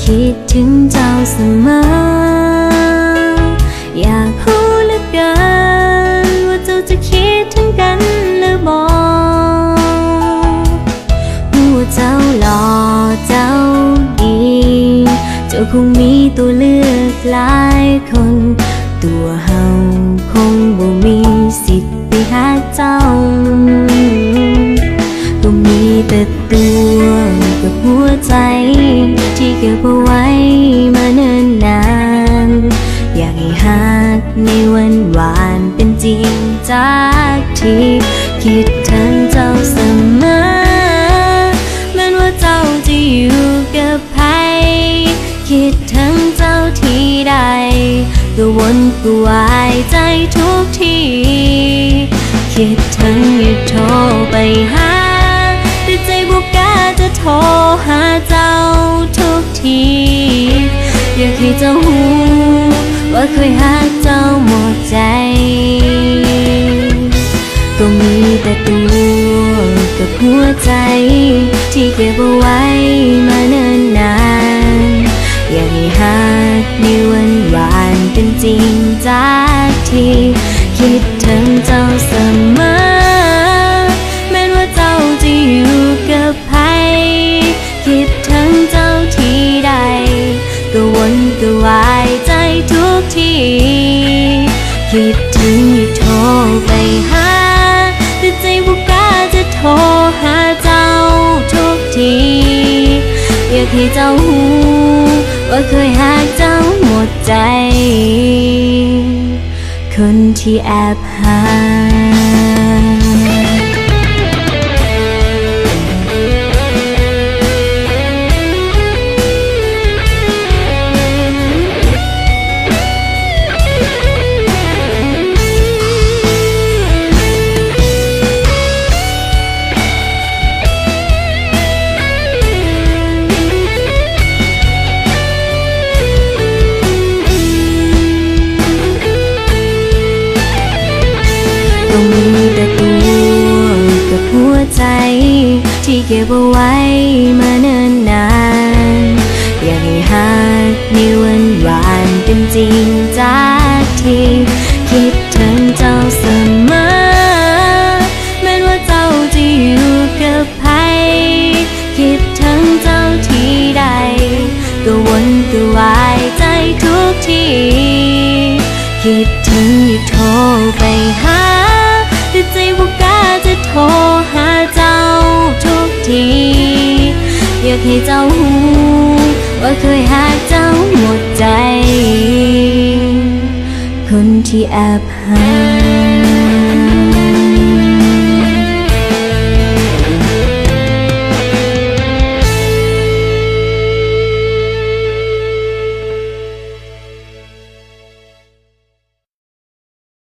คิดถึงเจ้าเสมออยากรู้เหลือเกินว่าเจ้าจะคิดถึงกันหรือบ่รู้ว่าเจ้าหล่อเจ้าดีเจ้าคงมีตัวเลือกหลายคนตัวเฮาคงบ่มีสิทธิ์ไปหาเจ้าก็มีแต่ตัวกับหัวใจที่เก็บเอาไว้มาเนิ่นนานอยากให้หากในวันหวานเป็นจริงจากที่คิดถึงเจ้าเสมอแม้ว่าเจ้าจะอยู่กับใครคิดถึงเจ้าที่ใดก็วนก็วายใจทุกทีคิดถึงอย่าโทรไปหาแต่ใจบุกกล้าจะโทรหาเจ้าทุกทีอยากให้เจ้าหูว่าเคยหาเจ้าหมดใจก็มีแต่ตัวกับหัวใจที่เก็บเอาไว้มาเนิ่นนานอยากให้หากในวันหวานเป็นจริงจากที่คิดถึงเจ้าเสมอแม้ว่าเจ้าจะอยู่กับใครคิดถึงเจ้าที่ใดก็วนก็วายใจทุกทีคิดถึงอย่าโทรไปหาแต่ใจบุกกล้าจะโทรหาเจ้าทุกทีอยากให้เจ้าหูว่าเคยหาเจ้าหมดใจคนที่แอบหาก็มีแต่ตัวกับหัวใจที่เก็บเอาไว้มาเนิ่นนานอยากให้หากในวันหวานเป็นจริงจากที่คิดถึงเจ้าเสมอแม้ว่าเจ้าจะอยู่กับใครคิดถึงเจ้าที่ใดก็วนก็วายใจทุกทีคิดถึงอย่าโทรไปหาแต่ใจบุกกล้าจะโทรหาเจ้าทุกทีอยากให้เจ้าหูว่าเคยหาเจ้าหมดใจคนที่แอบหา